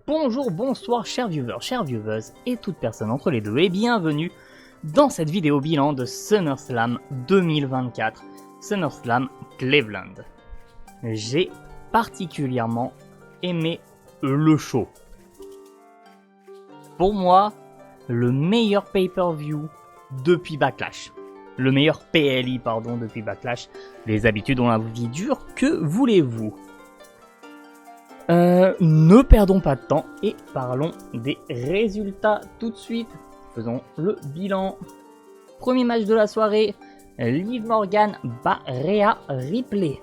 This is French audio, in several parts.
Bonjour, bonsoir chers viewers et toute personne entre les deux et bienvenue dans cette vidéo bilan de SummerSlam 2024, SummerSlam Cleveland. J'ai particulièrement aimé le show. Pour moi, le meilleur pay-per-view depuis Backlash. Le meilleur PLI, depuis Backlash. Les habitudes ont la vie dure, que voulez-vous ? Ne perdons pas de temps et parlons des résultats tout de suite. Faisons le bilan. Premier match de la soirée, Liv Morgan bat Rhea Ripley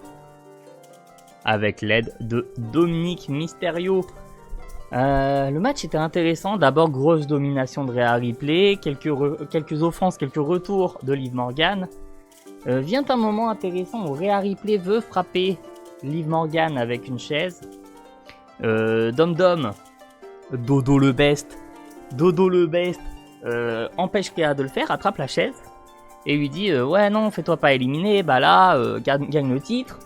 avec l'aide de Dominic Mysterio. Le match était intéressant. D'abord, grosse domination de Rhea Ripley, quelques offenses, quelques retours de Liv Morgan. Vient un moment intéressant où Rhea Ripley veut frapper Liv Morgan avec une chaise. Dom Dodo le best empêche Rhea de le faire, attrape la chaise et lui dit ouais non, fais-toi pas éliminer, bah là gagne le titre.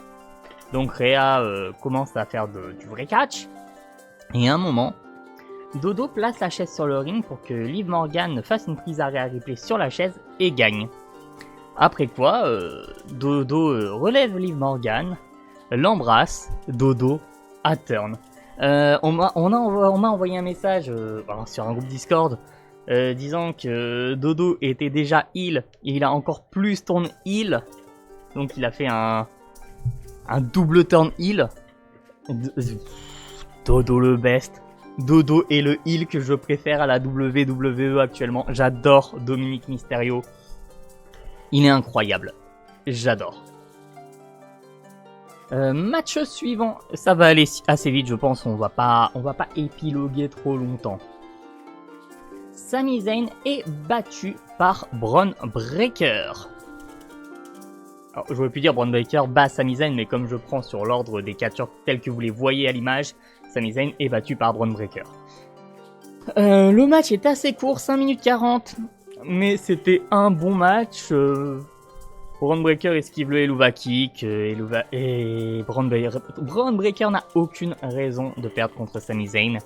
Donc Rhea commence à faire du vrai catch et à un moment Dodo place la chaise sur le ring pour que Liv Morgan fasse une prise à Rhea Ripley sur la chaise et gagne. Après quoi Dodo relève Liv Morgan, l'embrasse, Dodo à turn. On m'a envoyé un message sur un groupe Discord disant que Dodo était déjà heal et il a encore plus turn heal, donc il a fait un double turn heal. Dodo le best. Dodo est le heal que je préfère à la WWE actuellement. J'adore Dominic Mysterio. Il est incroyable. J'adore. Match suivant, ça va aller assez vite, je pense. On va pas épiloguer trop longtemps. Sami Zayn est battu par Bron Breakker. Alors, j'aurais pu dire Bron Breakker bat Sami Zayn, mais comme je prends sur l'ordre des catcheurs tels que vous les voyez à l'image, Sami Zayn est battu par Bron Breakker. Le match est assez court, 5 minutes 40, mais c'était un bon match. Bron Breakker esquive le Helluva Kick et Bron Breakker n'a aucune raison de perdre contre Sami Zayn.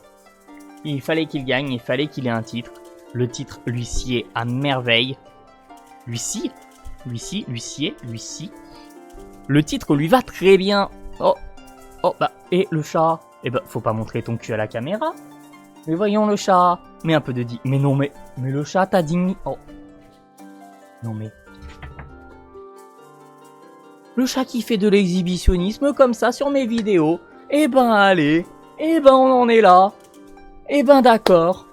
Il fallait qu'il gagne, il fallait qu'il ait un titre. Le titre lui sied à merveille. Lui sied. Le titre lui va très bien. Et le chat. Faut pas montrer ton cul à la caméra. Mais voyons le chat. Mais un peu de mais non, mais le chat t'a dit. Oh. Non mais. Le chat qui fait de l'exhibitionnisme comme ça sur mes vidéos. Allez. On en est là. D'accord.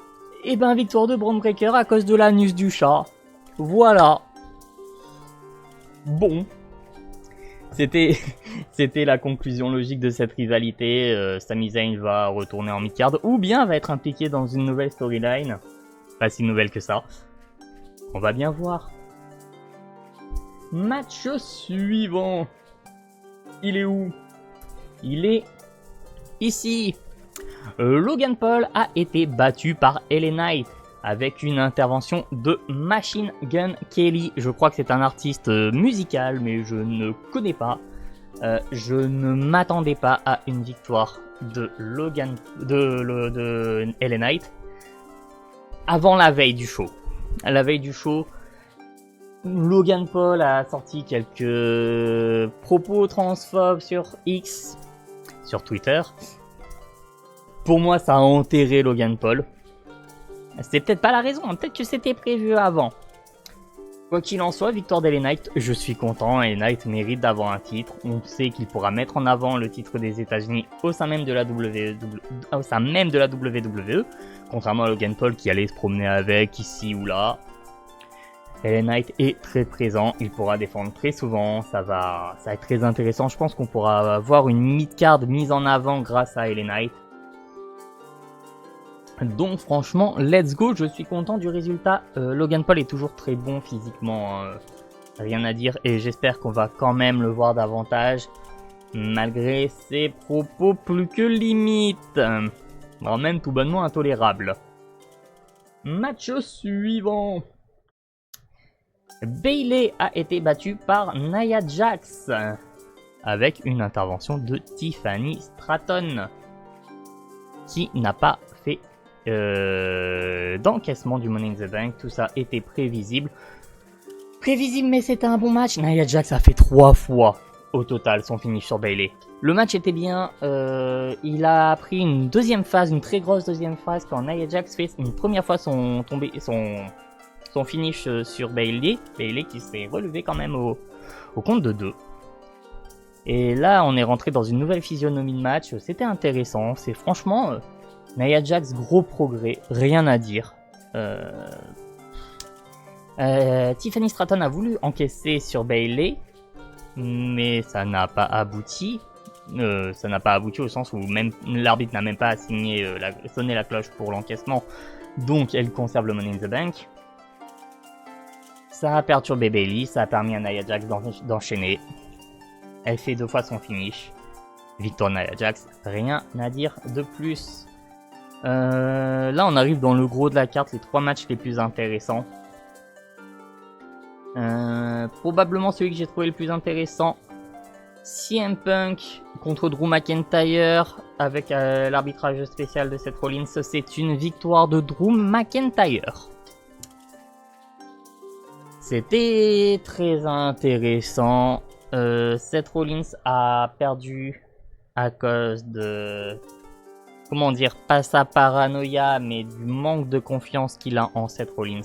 Victoire de Bron Breakker à cause de l'anus du chat. Voilà. Bon. C'était la conclusion logique de cette rivalité. Sami Zayn va retourner en mid-card ou bien va être impliqué dans une nouvelle storyline. Pas si nouvelle que ça. On va bien voir. Match suivant. Il est où? Il est ici. Logan Paul a été battu par LA Knight avec une intervention de Machine Gun Kelly. Je crois que c'est un artiste musical, mais je ne connais pas. Je ne m'attendais pas à une victoire de LA Knight avant la veille du show. À la veille du show, Logan Paul a sorti quelques propos transphobes sur X, sur Twitter. Pour moi, ça a enterré Logan Paul. C'était peut-être pas la raison, peut-être que c'était prévu avant. Quoi qu'il en soit, victoire d'LA Knight, je suis content. LA Knight mérite d'avoir un titre. On sait qu'il pourra mettre en avant le titre des États-Unis au sein même de la WWE, contrairement à Logan Paul qui allait se promener avec ici ou là. LA Knight est très présent, il pourra défendre très souvent, ça va être très intéressant. Je pense qu'on pourra avoir une mid-card mise en avant grâce à LA Knight. Donc franchement, let's go, je suis content du résultat. Logan Paul est toujours très bon physiquement, rien à dire, et j'espère qu'on va quand même le voir davantage, malgré ses propos plus que limites, voire même tout bonnement intolérables. Match suivant. Bayley a été battue par Nia Jax avec une intervention de Tiffany Stratton. qui n'a pas fait d'encaissement du Money in the Bank. Tout ça était prévisible. Prévisible, mais c'était un bon match. Nia Jax a fait 3 fois au total son finish sur Bayley. Le match était bien. Il a pris une deuxième phase, une très grosse deuxième phase, quand Nia Jax fait une première fois son finish sur Bayley. Bayley qui s'est relevé quand même au compte de 2. Et là, on est rentré dans une nouvelle physionomie de match. C'était intéressant. C'est franchement Nia Jax, gros progrès, rien à dire. Tiffany Stratton a voulu encaisser sur Bayley, mais ça n'a pas abouti. Ça n'a pas abouti au sens où même l'arbitre n'a même pas sonné la cloche pour l'encaissement, donc elle conserve le Money in the Bank. Ça a perturbé Bayley, ça a permis à Nia Jax d'enchaîner. Elle fait 2 fois son finish. Victoire Nia Jax, rien à dire de plus. Là on arrive dans le gros de la carte, les 3 matchs les plus intéressants. Probablement celui que j'ai trouvé le plus intéressant, CM Punk contre Drew McIntyre avec l'arbitrage spécial de Seth Rollins. C'est une victoire de Drew McIntyre. C'était très intéressant. Seth Rollins a perdu à cause de, comment dire, pas sa paranoïa, mais du manque de confiance qu'il a en Seth Rollins.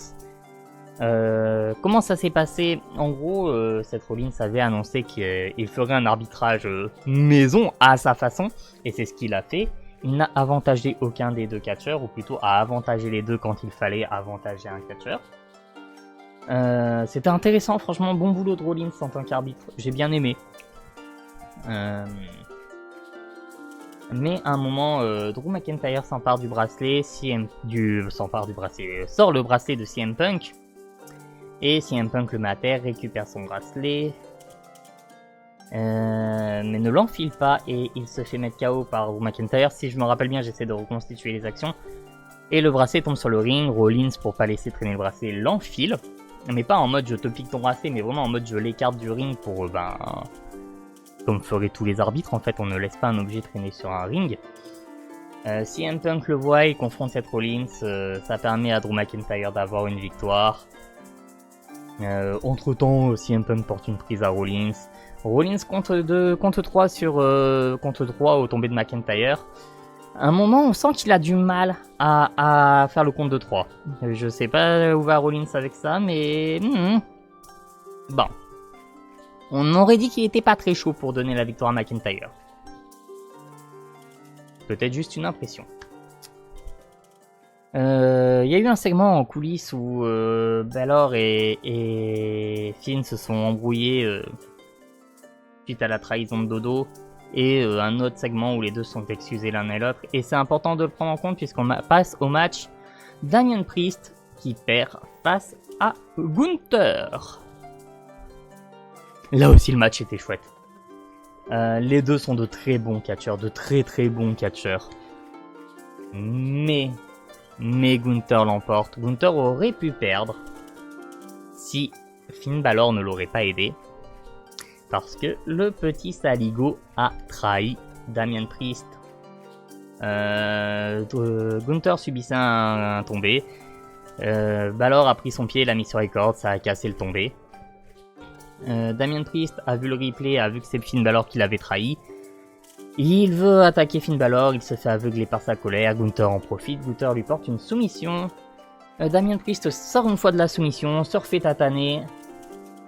Comment ça s'est passé? En gros, Seth Rollins avait annoncé qu'il ferait un arbitrage maison à sa façon, et c'est ce qu'il a fait. Il n'a avantagé aucun des 2 catcheurs, ou plutôt a avantagé les 2 quand il fallait avantager un catcheur. C'était intéressant, franchement, bon boulot de Rollins en tant qu'arbitre, j'ai bien aimé. Mais à un moment, Drew McIntyre s'empare du bracelet, sort le bracelet de CM Punk, et CM Punk le met à terre, récupère son bracelet, mais ne l'enfile pas, et il se fait mettre KO par Drew McIntyre. Si je me rappelle bien, j'essaie de reconstituer les actions, et le bracelet tombe sur le ring. Rollins, pour pas laisser traîner le bracelet, l'enfile, mais pas en mode je te pique ton bracelet, mais vraiment en mode je l'écarte du ring pour, comme feraient tous les arbitres, en fait, on ne laisse pas un objet traîner sur un ring. CM Punk le voit, il confronte Seth Rollins, ça permet à Drew McIntyre d'avoir une victoire. Entre temps, CM Punk porte une prise à Rollins. Rollins compte 3 au tombé de McIntyre. À un moment, on sent qu'il a du mal à faire le compte de 3. Je sais pas où va Rollins avec ça, mais bon. On aurait dit qu'il était pas très chaud pour donner la victoire à McIntyre. Peut-être juste une impression. Il y a eu un segment en coulisses où Balor et Finn se sont embrouillés suite à la trahison de Dodo. Et un autre segment où les deux sont excusés l'un et l'autre. Et c'est important de le prendre en compte puisqu'on passe au match Damian Priest qui perd face à Gunther. Là aussi le match était chouette. Les deux sont de très bons catcheurs, de très très bons catcheurs. Mais Gunther l'emporte. Gunther aurait pu perdre si Finn Balor ne l'aurait pas aidé. Parce que le petit Saligo a trahi Damian Priest. Gunther subissait un tombé. Balor a pris son pied, l'a mis sur les cordes, ça a cassé le tombé. Damian Priest a vu le replay, a vu que c'est Finn Balor qui l'avait trahi. Il veut attaquer Finn Balor, il se fait aveugler par sa colère, Gunther en profite, Gunther lui porte une soumission. Damian Priest sort une fois de la soumission, se refait tataner,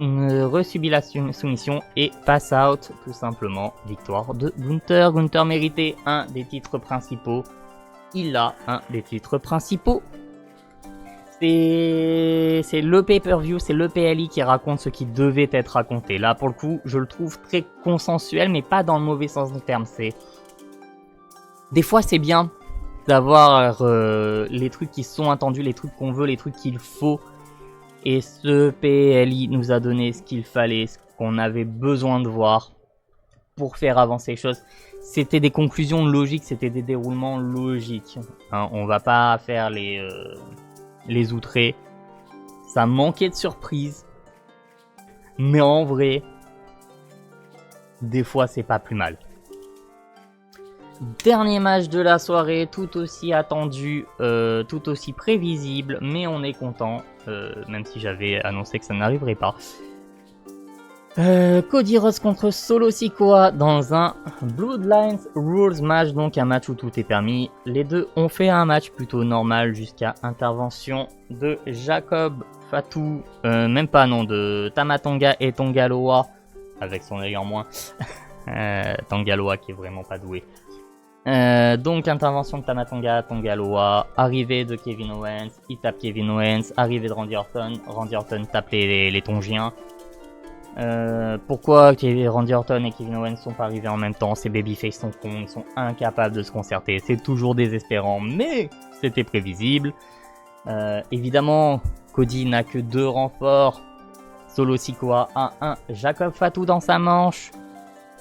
resubit la soumission et pass out tout simplement. Victoire de Gunther. Gunther méritait un des titres principaux. Il a un des titres principaux. C'est le pay-per-view, c'est le PLI qui raconte ce qui devait être raconté. Là, pour le coup, je le trouve très consensuel, mais pas dans le mauvais sens du terme. Des fois, c'est bien d'avoir les trucs qui sont attendus, les trucs qu'on veut, les trucs qu'il faut. Et ce PLI nous a donné ce qu'il fallait, ce qu'on avait besoin de voir pour faire avancer les choses. C'était des conclusions logiques, c'était des déroulements logiques. Hein, on va pas faire les outrés. Ça manquait de surprise. Mais en vrai, des fois c'est pas plus mal. Dernier match de la soirée, tout aussi attendu, tout aussi prévisible, mais on est content, même si j'avais annoncé que ça n'arriverait pas. Cody Rhodes contre Solo Sikoa dans un Bloodlines Rules match, donc un match où tout est permis. Les deux ont fait un match plutôt normal jusqu'à intervention de Jacob Fatu, même pas non, de Tama Tonga et Tongaloa, avec son œil en moins. Tongaloa qui est vraiment pas doué. Donc intervention de Tama Tonga, Tongaloa, arrivée de Kevin Owens, il tape Kevin Owens, arrivée de Randy Orton tape les Tongiens. Pourquoi Randy Orton et Kevin Owens sont pas arrivés en même temps? Ces babyface sont cons, ils sont incapables de se concerter, c'est toujours désespérant, mais c'était prévisible. Évidemment, Cody n'a que 2 renforts. Solo Sikoa a un Jacob Fatu dans sa manche.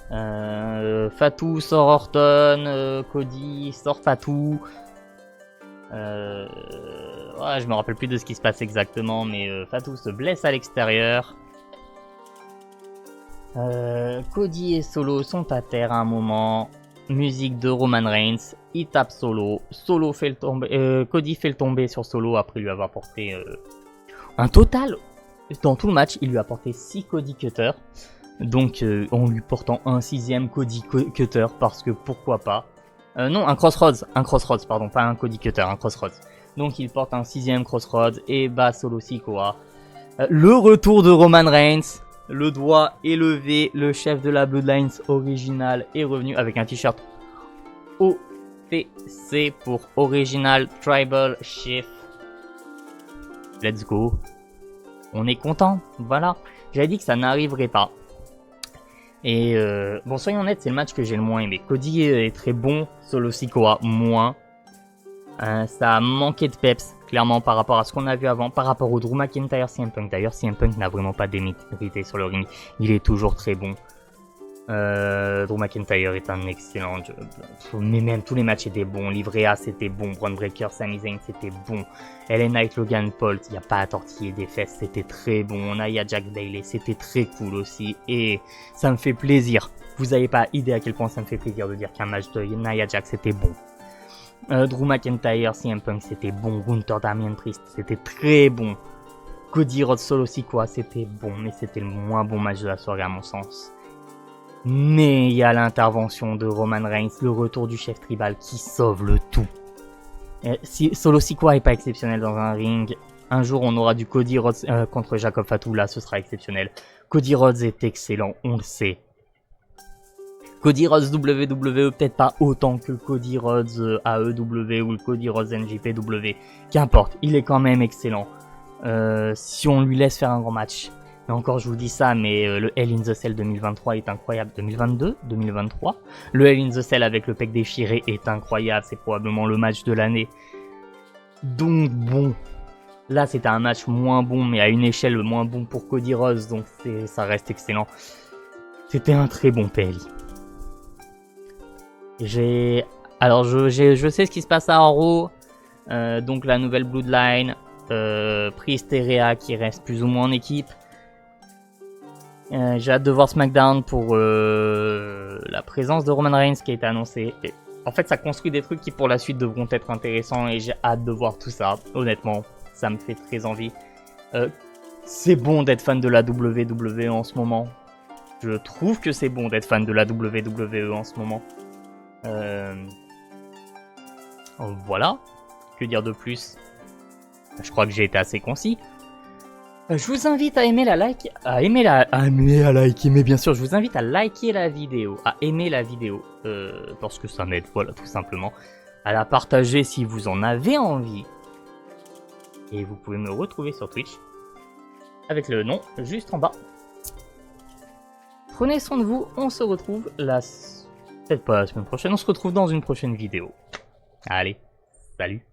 Fatu sort Orton, Cody sort Fatu. Ouais, je me rappelle plus de ce qui se passe exactement, mais Fatu se blesse à l'extérieur. Cody et Solo sont à terre à un moment. Musique de Roman Reigns. Il tape Solo. Solo fait le tomber. Cody fait le tomber sur Solo après lui avoir porté un total. Dans tout le match, il lui a porté 6 Cody Cutter. Donc en lui portant un 6ème Cody Cutter parce que pourquoi pas. Non, un Crossroads, pardon, pas un Cody Cutter, un Crossroads. Donc il porte un 6ème Crossroads et bat Solo Sikoa. Le retour de Roman Reigns. Le doigt est levé, le chef de la Bloodlines original est revenu avec un t-shirt OTC pour Original Tribal Chief. Let's go. On est content, voilà. J'avais dit que ça n'arriverait pas. Et bon, soyons honnêtes, c'est le match que j'ai le moins aimé. Cody est très bon, Solo Sikoa moins. Ça a manqué de peps, clairement, par rapport à ce qu'on a vu avant, par rapport au Drew McIntyre CM Punk. D'ailleurs, CM Punk n'a vraiment pas démérité sur le ring. Il est toujours très bon. Drew McIntyre est un excellent job. Mais même tous les matchs étaient bons. Livret A, c'était bon. Braun Breaker, Sami Zayn, c'était bon. LA Knight, Logan Paul, il n'y a pas à tortiller des fesses, c'était très bon. Nia Jax Bayley, c'était très cool aussi. Et ça me fait plaisir. Vous n'avez pas idée à quel point ça me fait plaisir de dire qu'un match de Nia Jax était bon. Drew McIntyre, CM Punk, c'était bon. Gunther, Damien Priest, c'était très bon. Cody Rhodes, Solo Sikoa, c'était bon, mais c'était le moins bon match de la soirée à mon sens. Mais il y a l'intervention de Roman Reigns, le retour du chef tribal qui sauve le tout. Si Solo Sikoa est pas exceptionnel dans un ring, un jour on aura du Cody Rhodes contre Jacob Fatu, là ce sera exceptionnel. Cody Rhodes est excellent, on le sait. Cody Rhodes WWE, peut-être pas autant que Cody Rhodes AEW ou le Cody Rhodes NJPW. Qu'importe, il est quand même excellent. Si on lui laisse faire un grand match. Mais encore, je vous dis ça, mais le Hell in the Cell 2023 est incroyable. 2022, 2023. Le Hell in the Cell avec le pec déchiré est incroyable. C'est probablement le match de l'année. Donc bon, là c'était un match moins bon, mais à une échelle moins bon pour Cody Rhodes. Donc ça reste excellent. C'était un très bon PLI. Alors je sais ce qui se passe à Raw, donc la nouvelle Bloodline, Priest et Rhea qui restent plus ou moins en équipe. J'ai hâte de voir SmackDown pour la présence de Roman Reigns qui a été annoncée. Et, en fait ça construit des trucs qui pour la suite devront être intéressants et j'ai hâte de voir tout ça, honnêtement, ça me fait très envie. C'est bon d'être fan de la WWE en ce moment. Je trouve que c'est bon d'être fan de la WWE en ce moment. Voilà, que dire de plus? Je crois que j'ai été assez concis. Je vous invite à aimer mais bien sûr, je vous invite à liker la vidéo, à aimer la vidéo, parce que ça m'aide, voilà, tout simplement. À la partager si vous en avez envie. Et vous pouvez me retrouver sur Twitch, avec le nom juste en bas. Prenez soin de vous, on se retrouve peut-être pas la semaine prochaine, on se retrouve dans une prochaine vidéo. Allez, salut!